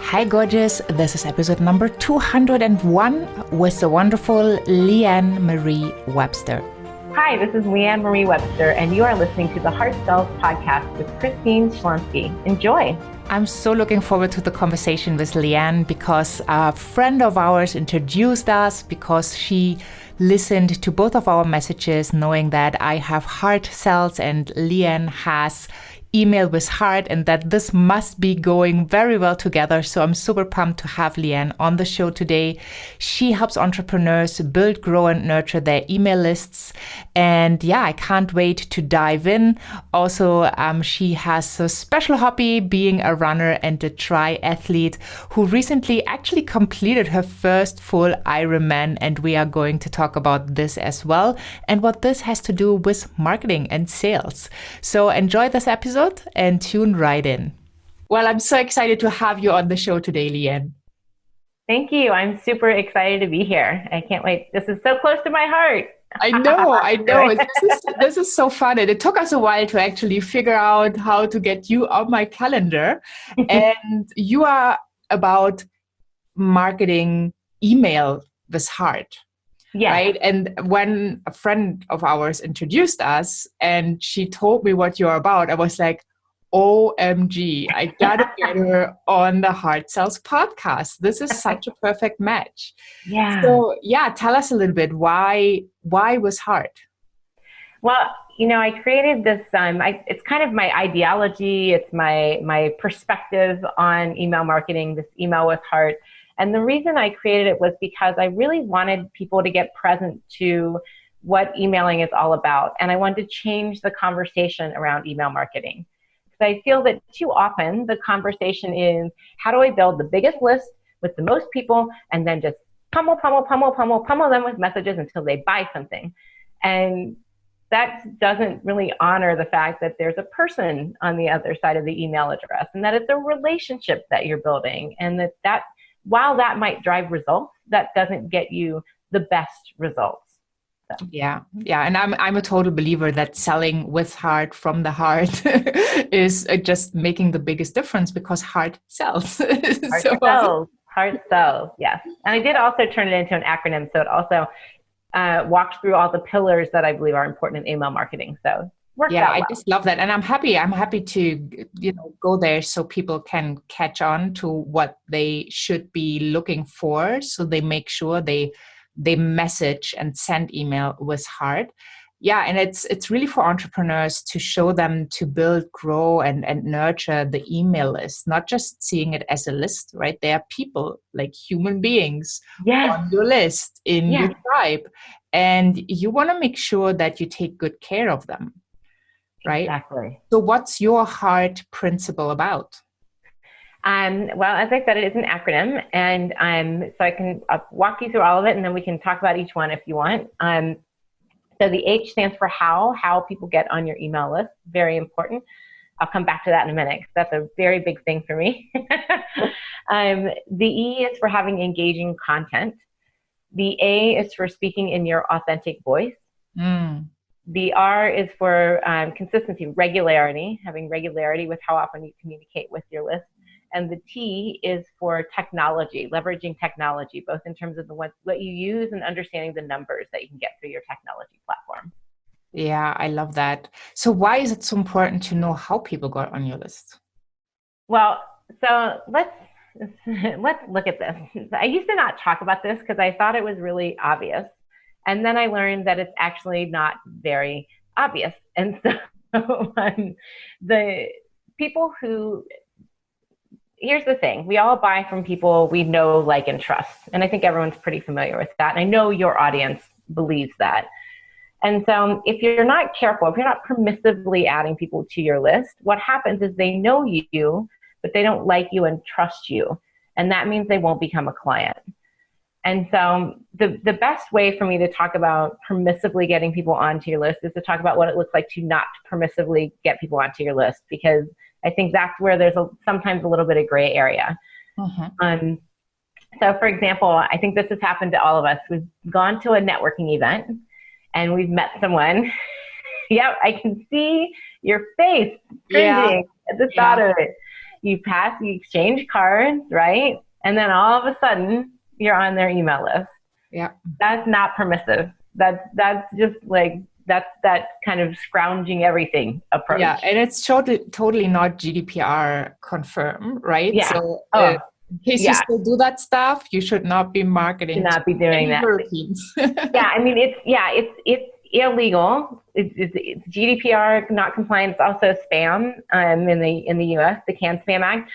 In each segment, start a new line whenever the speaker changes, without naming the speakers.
Hi, gorgeous. This is episode number 201 with the wonderful LeeAnn Marie Webster.
Hi, this is LeeAnn Marie Webster, and you are listening to the Heart Sells podcast with Christine Schlonski. Enjoy.
I'm so looking forward to the conversation with LeeAnn because a friend of ours introduced us because she listened to both of our messages, knowing that I have heart cells and LeeAnn has email with heart, and that this must be going very well together. So I'm super pumped to have LeeAnn on the show today. She helps entrepreneurs build, grow, and nurture their email lists. And yeah, I can't wait to dive in. Also, she has a special hobby being a runner and a triathlete who recently actually completed her first full Ironman. And we are going to talk about this as well and what this has to do with marketing and sales. So enjoy this episode and tune right in. Well, I'm so excited to have you on the show today, LeeAnn.
Thank you. I'm super excited to be here. I can't wait. This is so close to my heart.
I know. This is so fun. And it took us a while to actually figure out how to get you on my calendar. And you are about marketing email with heart.
Yes.
Right. And when a friend of ours introduced us and she told me what you're about, I was like, OMG, I gotta get her on the Heart Sells podcast. This is such a perfect match.
Yeah.
So yeah, tell us a little bit why was heart?
Well, I created this, it's kind of my ideology. It's my perspective on email marketing, this email with heart. And the reason I created it was because I really wanted people to get present to what emailing is all about. And I wanted to change the conversation around email marketing. Because I feel that too often the conversation is, how do I build the biggest list with the most people and then just pummel them with messages until they buy something. And that doesn't really honor the fact that there's a person on the other side of the email address and that it's a relationship that you're building, and that while that might drive results, that doesn't get you the best results. So.
Yeah. And I'm a total believer that selling with heart from the heart is just making the biggest difference because heart sells.
Heart sells, yes. And I did also turn it into an acronym, so it also walks through all the pillars that I believe are important in email marketing. So
yeah, I just love that. And I'm happy to, go there so people can catch on to what they should be looking for. So they make sure they message and send email with heart. Yeah. And it's really for entrepreneurs to show them to build, grow, and nurture the email list, not just seeing it as a list, right? They are people, like human beings on your list, in your tribe. And you want to make sure that you take good care of them. Right?
Exactly.
So what's your heart principle about?
Well, as I said, it is an acronym, and so I'll walk you through all of it, and then we can talk about each one if you want. So the H stands for how people get on your email list. Very important. I'll come back to that in a minute, because that's a very big thing for me. The E is for having engaging content. The A is for speaking in your authentic voice. The R is for consistency, regularity, having regularity with how often you communicate with your list. And the T is for technology, leveraging technology, both in terms of what you use and understanding the numbers that you can get through your technology platform.
Yeah, I love that. So why is it so important to know how people got on your list?
Well, so let's look at this. I used to not talk about this because I thought it was really obvious. And then I learned that it's actually not very obvious. And so the people here's the thing, we all buy from people we know, like, and trust. And I think everyone's pretty familiar with that. And I know your audience believes that. And so if you're not careful, if you're not permissively adding people to your list, what happens is they know you, but they don't like you and trust you. And that means they won't become a client. And so the best way for me to talk about permissively getting people onto your list is to talk about what it looks like to not permissively get people onto your list, because I think that's where there's sometimes a little bit of gray area. So for example, I think this has happened to all of us. We've gone to a networking event and we've met someone. Yep, I can see your face cringing at the thought of it. you exchange cards, right? And then all of a sudden you're on their email list.
Yeah.
That's not permissive. That's just like, that's that kind of scrounging everything approach.
Yeah, and it's totally not GDPR confirmed, right?
Yeah.
So
Oh,
in case you
yeah.
still do that stuff, you should not be marketing
Should not be
to
doing
any
that.
Europeans.
Yeah, I mean, it's illegal. It's GDPR not compliant. It's also spam in the U.S. the Can Spam Act.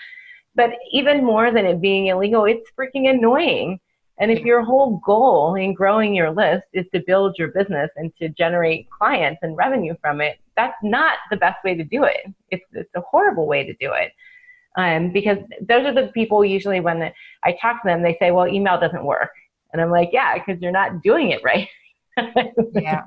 But even more than it being illegal, it's freaking annoying. And if
Yeah.
your whole goal in growing your list is to build your business and to generate clients and revenue from it, that's not the best way to do it. It's a horrible way to do it. Because those are the people usually when I talk to them, they say, well, email doesn't work. And I'm like, yeah, because you're not doing it right.
Yeah.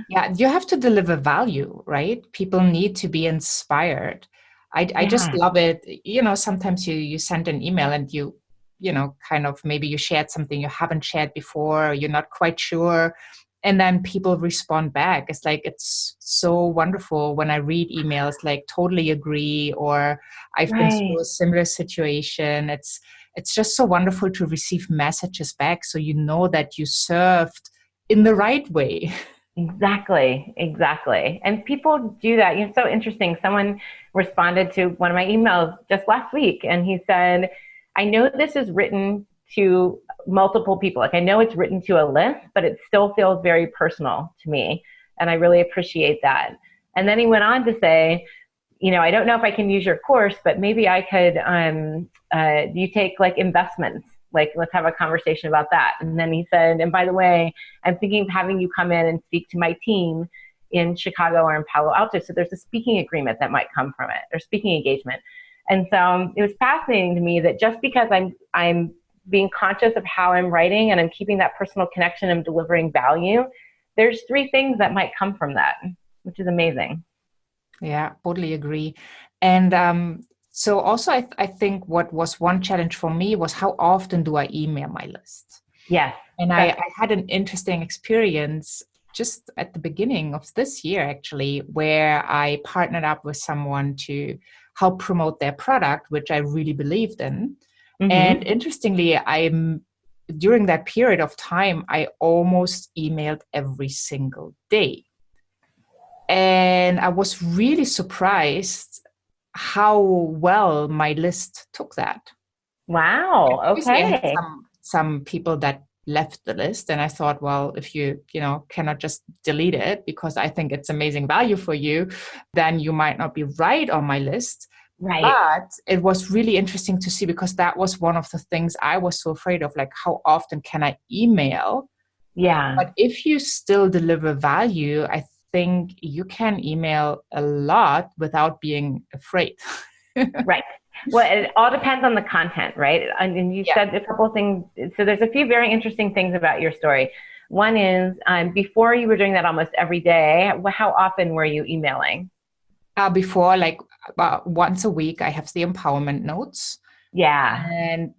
Yeah, you have to deliver value, right? People need to be inspired. I just
Yeah.
love it. Sometimes you send an email and kind of maybe you shared something you haven't shared before, you're not quite sure. And then people respond back. It's like, it's so wonderful when I read emails like totally agree, or I've been
Right.
through a similar situation. It's just so wonderful to receive messages back. So you know that you served in the right way.
Exactly. And people do that. It's so interesting. Someone responded to one of my emails just last week, and he said, I know this is written to multiple people. Like, I know it's written to a list, but it still feels very personal to me. And I really appreciate that. And then he went on to say, I don't know if I can use your course, but maybe I could, you take like investments, like let's have a conversation about that. And then he said, and by the way, I'm thinking of having you come in and speak to my team in Chicago or in Palo Alto. So there's a speaking agreement that might come from it, or speaking engagement. And so it was fascinating to me that just because I'm being conscious of how I'm writing and I'm keeping that personal connection and delivering value, there's 3 things that might come from that, which is amazing.
Yeah, totally agree. And so also, I think what was one challenge for me was how often do I email my list?
Yes.
And I had an interesting experience just at the beginning of this year, actually, where I partnered up with someone to help promote their product, which I really believed in. And interestingly, during that period of time, I almost emailed every single day. And I was really surprised how well my list took that.
Wow.
Obviously, I had
Okay.
some people that left the list, and I thought, well, if you cannot just delete it because I think it's amazing value for you, then you might not be right on my list.
Right.
But it was really interesting to see, because that was one of the things I was so afraid of, like, how often can I email?
Yeah.
But if you still deliver value, I think you can email a lot without being afraid.
Right. Well, it all depends on the content, right? And you
Yeah.
said a couple of things. So there's a few very interesting things about your story. One is before you were doing that almost every day, how often were you emailing?
Before, like about once a week, I have the empowerment notes.
Yeah.
And,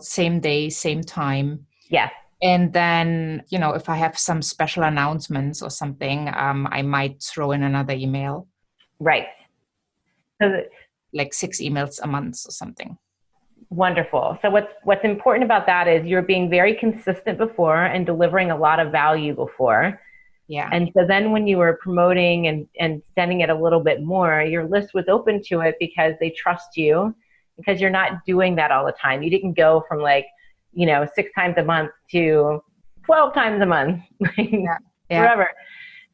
same day, same time.
Yes.
And then, if I have some special announcements or something, I might throw in another email,
Right. So
like 6 emails a month or something.
wonderful. So what's important about that is you're being very consistent before and delivering a lot of value before.
Yeah.
And so then when you were promoting and sending it a little bit more, your list was open to it because they trust you, because you're not doing that all the time. You didn't go from 6 times a month to 12 times a month,
Yeah.
forever.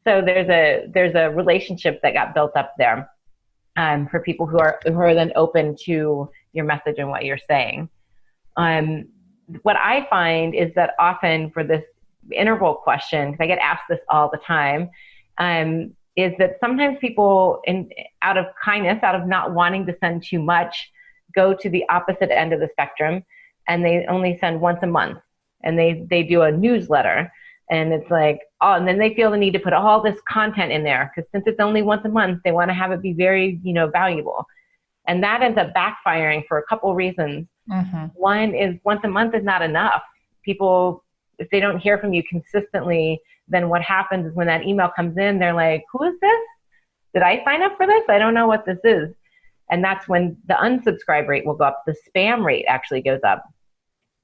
So there's a relationship that got built up there for people who are then open to your message and what you're saying. What I find is that often for this interval question, because I get asked this all the time, is that sometimes people, out of kindness, out of not wanting to send too much, go to the opposite end of the spectrum, and they only send once a month, and they do a newsletter, and it's like, oh, and then they feel the need to put all this content in there, because since it's only once a month, they want to have it be very, valuable. And that ends up backfiring for a couple reasons.
Mm-hmm.
One is once a month is not enough. People, if they don't hear from you consistently, then what happens is when that email comes in, they're like, who is this? Did I sign up for this? I don't know what this is. And that's when the unsubscribe rate will go up. The spam rate actually goes up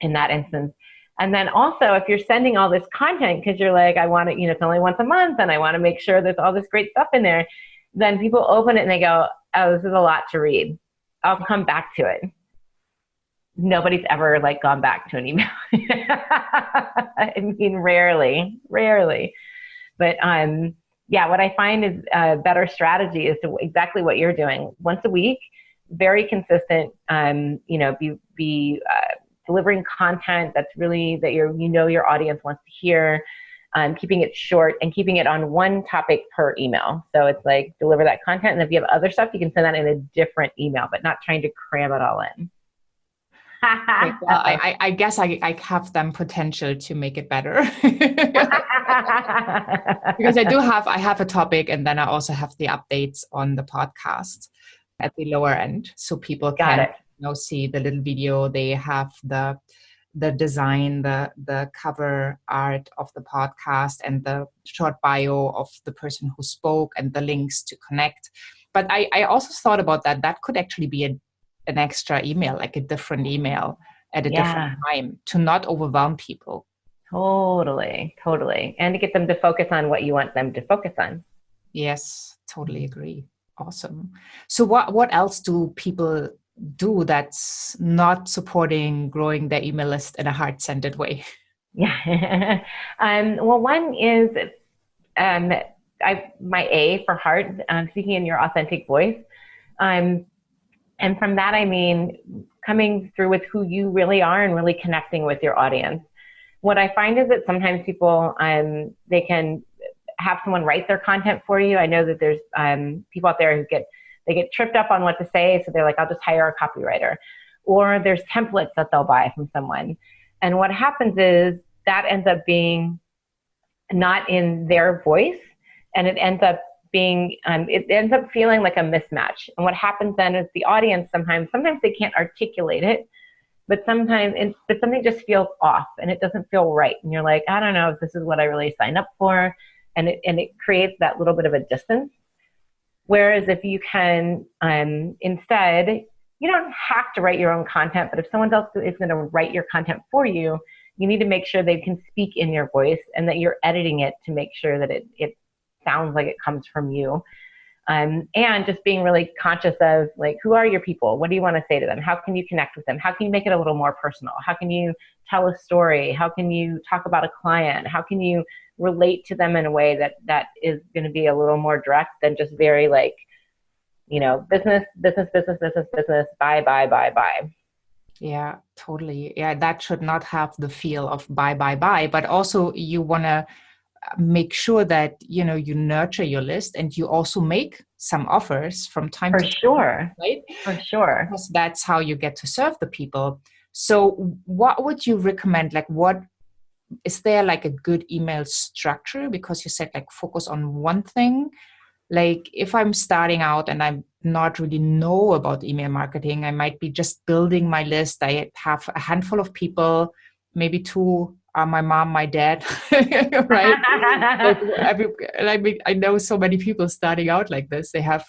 in that instance. And then also, if you're sending all this content because you're like, I want it, it's only once a month and I want to make sure there's all this great stuff in there, then people open it and they go, oh, this is a lot to read. I'll come back to it. Nobody's ever gone back to an email. I mean, rarely. But yeah, what I find is a better strategy is to exactly what you're doing. Once a week, very consistent. Be delivering content that's really that your audience wants to hear. Keeping it short and keeping it on one topic per email. So it's deliver that content, and if you have other stuff, you can send that in a different email, but not trying to cram it all in.
Well, I guess I have them potential to make it better. Because I have a topic, and then I also have the updates on the podcast at the lower end, so people can see the little video. They have the design, the cover art of the podcast, and the short bio of the person who spoke, and the links to connect. But I also thought about that could actually be an extra email, a different email at a different time, to not overwhelm people.
Totally. And to get them to focus on what you want them to focus on.
Yes, totally agree. Awesome. So what else do people do that's not supporting growing their email list in a heart-centered way?
Yeah. Well, one is my A for heart, speaking in your authentic voice. And from that, I mean, coming through with who you really are and really connecting with your audience. What I find is that sometimes people, they can have someone write their content for you. I know that there's people out there who get tripped up on what to say. So they're like, I'll just hire a copywriter. Or there's templates that they'll buy from someone. And what happens is that ends up being not in their voice. And it ends up being, it ends up feeling like a mismatch. And what happens then is the audience sometimes they can't articulate it, but sometimes something just feels off and it doesn't feel right. And you're like, I don't know if this is what I really signed up for. And it creates that little bit of a distance. Whereas if you can, instead, you don't have to write your own content, but if someone else is going to write your content for you, you need to make sure they can speak in your voice and that you're editing it to make sure that it sounds like it comes from you. And just being really conscious of who are your people? What do you want to say to them? How can you connect with them? How can you make it a little more personal? How can you tell a story? How can you talk about a client? How can you relate to them in a way that is going to be a little more direct than just very business, buy.
Yeah, totally. Yeah, that should not have the feel of buy, but also you want to make sure that, you nurture your list and you also make some offers from time to time. Right?
For sure.
Because that's how you get to serve the people. So what would you recommend? What is there a good email structure? Because you said focus on one thing. If I'm starting out and I'm not really know about email marketing, I might be just building my list. I have a handful of people, maybe two are my mom, my dad, right? I know so many people starting out like this. They have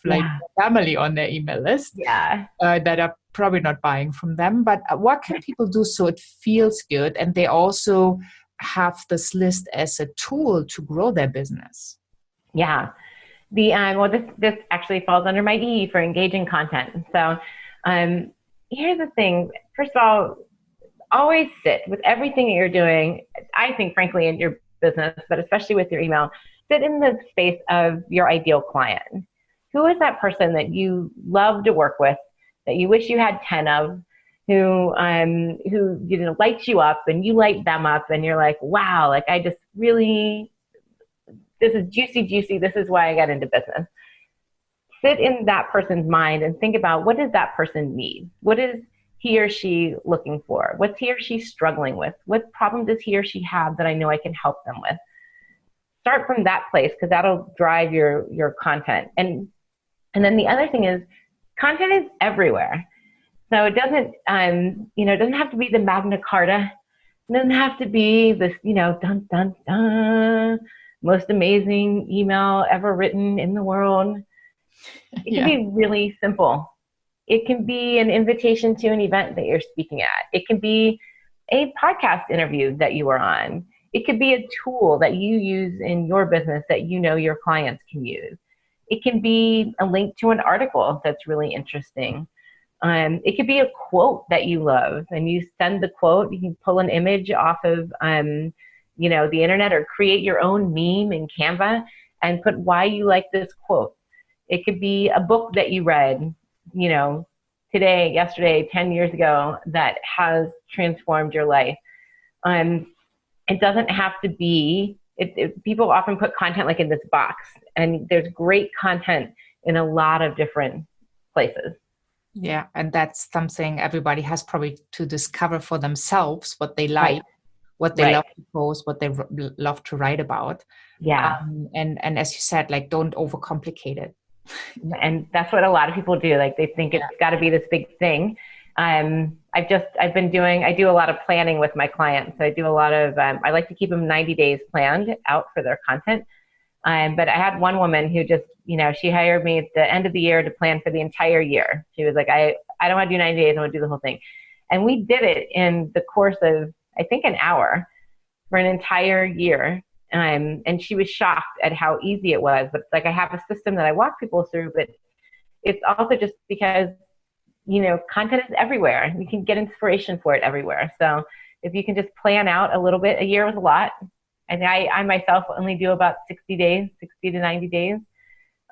family on their email list that are probably not buying from them. But what can people do so it feels good and they also have this list as a tool to grow their business?
Yeah. This actually falls under my E for engaging content. So here's the thing. First of all, always sit with everything that you're doing. I think, frankly, in your business, but especially with your email, sit in the space of your ideal client. Who is that person that you love to work with, that you wish you had 10 of, who lights you up and you light them up and you're like, wow, I just really, this is juicy. This is why I got into business. Sit in that person's mind and think about, what does that person need? What is he or she looking for? What's he or she struggling with? What problem does he or she have that I know I can help them with? Start from that place, because that'll drive your content. And then the other thing is, content is everywhere. So it doesn't, it doesn't have to be the Magna Carta. It doesn't have to be this, dun, dun, dun, most amazing email ever written in the world. It can be really simple. It can be an invitation to an event that you're speaking at. It can be a podcast interview that you are on. It could be a tool that you use in your business that you know your clients can use. It can be a link to an article that's really interesting. It could be a quote that you love, and you send the quote. You can pull an image off of, the internet, or create your own meme in Canva and put why you like this quote. It could be a book that you read, today, yesterday, 10 years ago, that has transformed your life. It doesn't have to be, people often put content like in this box, and there's great content in a lot of different places.
Yeah, and that's something everybody has probably to discover for themselves, what they like,
Right.
what they love to post, what they love to write about.
Yeah.
And as you said, like, don't overcomplicate it.
And that's what a lot of people do. Like, they think it's got to be this big thing. I do a lot of planning with my clients. So I do a lot of, I like to keep them 90 days planned out for their content. But I had one woman who just, she hired me at the end of the year to plan for the entire year. She was like, I don't want to do 90 days. I want to do the whole thing. And we did it in the course of, I think, an hour for an entire year. And she was shocked at how easy it was. But it's like, I have a system that I walk people through, but it's also just because, content is everywhere. You can get inspiration for it everywhere. So if you can just plan out a little bit, a year was a lot. And I myself only do about 60 to 90 days.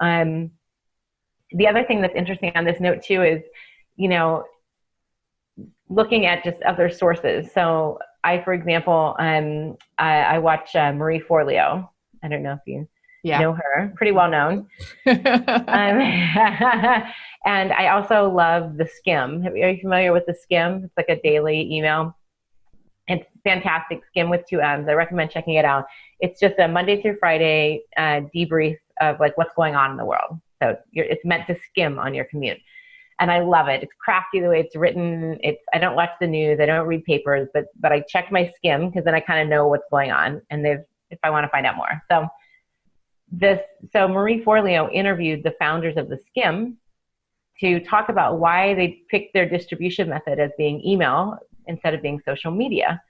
The other thing that's interesting on this note too is, looking at just other sources. So for example, I watch Marie Forleo. I don't know if you know her, pretty well known. And I also love The Skim. Are you familiar with The Skim? It's like a daily email. It's fantastic. Skim with 2 M's. I recommend checking it out. It's just a Monday through Friday debrief of like what's going on in the world. So it's meant to skim on your commute. And I love it. It's crafty the way it's written. I don't watch the news. I don't read papers, but I check my Skim because then I kind of know what's going on, and if I want to find out more. So Marie Forleo interviewed the founders of the Skim to talk about why they picked their distribution method as being email instead of being social media.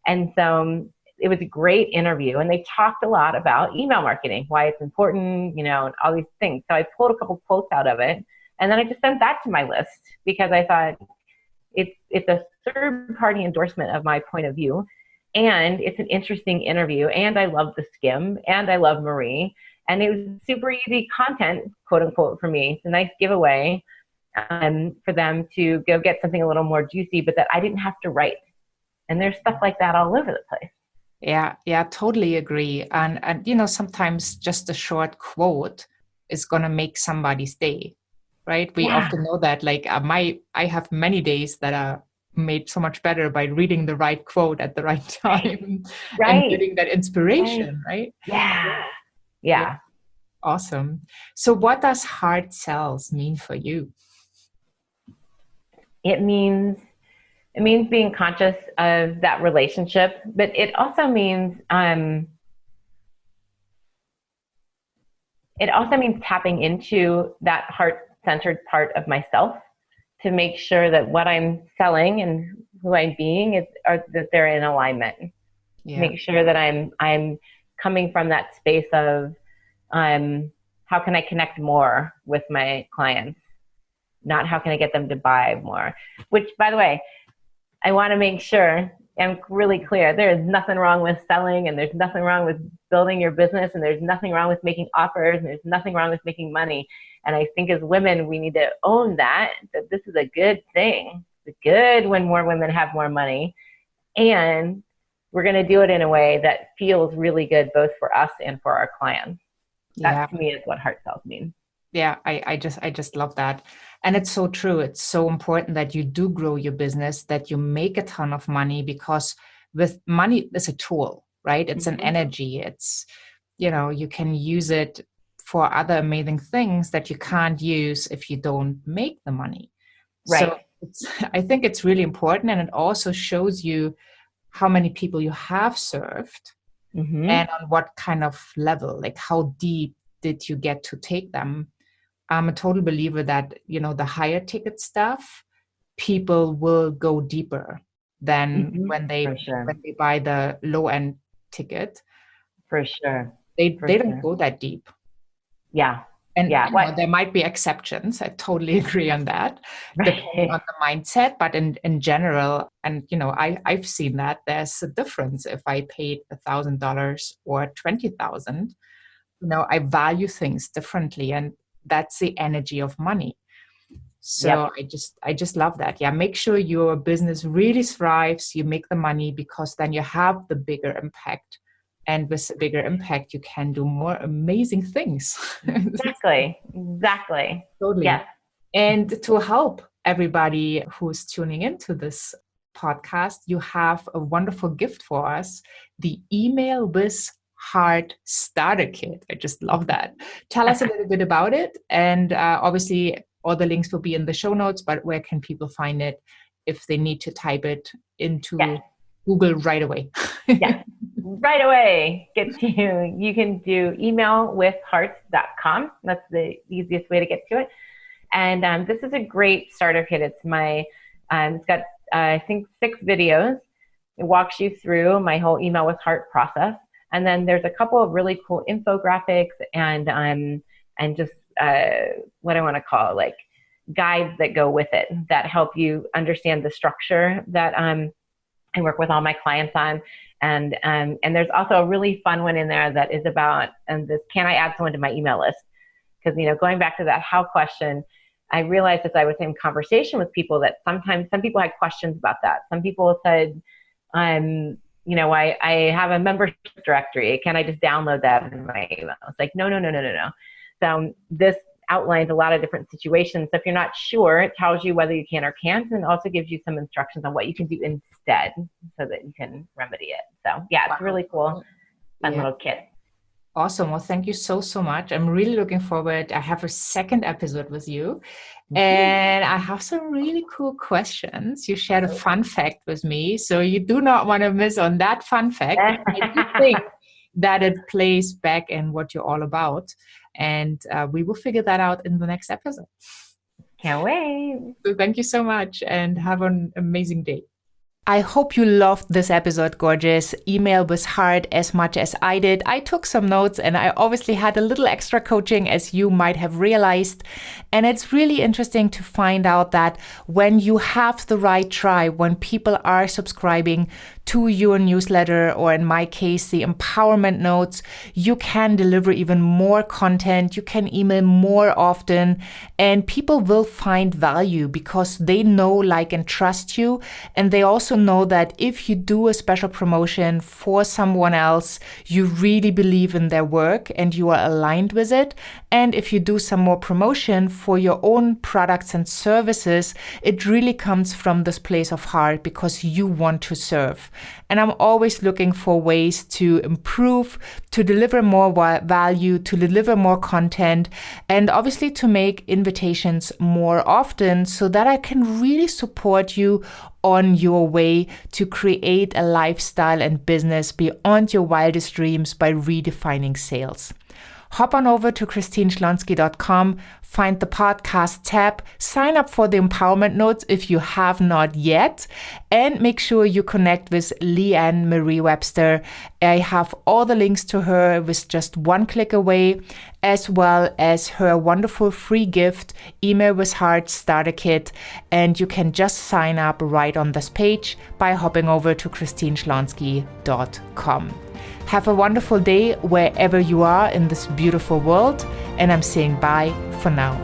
And so it was a great interview, and they talked a lot about email marketing, why it's important, and all these things. So I pulled a couple quotes out of it, and then I just sent that to my list because I thought it's a third-party endorsement of my point of view, and it's an interesting interview, and I love the Skim, and I love Marie, and it was super easy content, quote unquote, for me. It's a nice giveaway for them to go get something a little more juicy, but that I didn't have to write. And there's stuff like that all over the place.
Yeah, totally agree. And sometimes just a short quote is going to make somebody's day, right? We often know that, like, I have many days that are made so much better by reading the right quote at the right time and getting that inspiration, right?
Yeah.
Awesome. So what does hard sells mean for you?
It means being conscious of that relationship, but it also means tapping into that heart-centered part of myself to make sure that what I'm selling and who I'm being that they're in alignment. Make sure that I'm coming from that space of how can I connect more with my clients, not how can I get them to buy more. Which, by the way, I want to make sure I'm really clear. There is nothing wrong with selling, and there's nothing wrong with building your business, and there's nothing wrong with making offers, and there's nothing wrong with making money. And I think as women, we need to own that this is a good thing. It's good when more women have more money, and we're going to do it in a way that feels really good both for us and for our clients. That to me is what heart sells means.
Yeah, I just love that. And it's so true. It's so important that you do grow your business, that you make a ton of money, because with money is a tool, right? It's an energy. It's, you can use it for other amazing things that you can't use if you don't make the money.
Right.
So I think it's really important. And it also shows you how many people you have served and on what kind of level, like how deep did you get to take them. I'm a total believer that, the higher ticket stuff, people will go deeper than when
For
they
sure.
buy the low end ticket.
For sure.
They
For
don't
sure.
go that deep.
Yeah.
And
Yeah. What?
there might be exceptions. I totally agree on that, depending
Right.
on the mindset. But in general, and I've seen that there's a difference if I paid $1,000 or 20,000. I value things differently, and that's the energy of money. So
Yep.
I just love that. Yeah, make sure your business really thrives. You make the money because then you have the bigger impact. And with the bigger impact, you can do more amazing things.
Exactly. Exactly.
Totally.
Yes.
And to help everybody who's tuning into this podcast, you have a wonderful gift for us, the Email with Heart Starter Kit. I just love that. Tell us a little bit about it. And obviously, all the links will be in the show notes, but where can people find it if they need to type it into
Yes.
Google right away?
Yes. Right away. You can do emailwith.H.E.A.R.T.com. That's the easiest way to get to it. And this is a great starter kit. It's it's got, I think, 6 videos. It walks you through my whole email with Heart process. And then there's a couple of really cool infographics and just what I want to call like guides that go with it that help you understand the structure that I work with all my clients on. And there's also a really fun one in there that is about this: can I add someone to my email list? Because going back to that how question, I realized as I was in conversation with people that sometimes some people had questions about that. Some people said, I have a membership directory. Can I just download that in my email? It's like, no. So this outlines a lot of different situations. So if you're not sure, it tells you whether you can or can't, and also gives you some instructions on what you can do instead so that you can remedy it. So yeah, it's really cool, fun little kit.
Awesome. Well, thank you so much. I'm really looking forward. I have a second episode with you, and I have some really cool questions. You shared a fun fact with me, so you do not want to miss on that fun fact. I do think that it plays back in what you're all about, and we will figure that out in the next episode.
Can't wait.
So thank you so much, and have an amazing day. I hope you loved this episode, gorgeous. Email with Heart as much as I did. I took some notes and I obviously had a little extra coaching, as you might have realized. And it's really interesting to find out that when you have the right tribe, when people are subscribing to your newsletter, or in my case, the empowerment notes, you can deliver even more content. You can email more often, and people will find value because they know, like, and trust you. And they also know that if you do a special promotion for someone else, you really believe in their work and you are aligned with it. And if you do some more promotion for your own products and services, it really comes from this place of heart because you want to serve. And I'm always looking for ways to improve, to deliver more value, to deliver more content, and obviously to make invitations more often so that I can really support you on your way to create a lifestyle and business beyond your wildest dreams by redefining sales. Hop on over to ChristineSchlonski.com, find the podcast tab, sign up for the empowerment notes if you have not yet, and make sure you connect with LeeAnn Marie Webster. I have all the links to her with just one click away, as well as her wonderful free gift, Email with Heart Starter Kit. And you can just sign up right on this page by hopping over to ChristineSchlonski.com. Have a wonderful day wherever you are in this beautiful world, and I'm saying bye for now.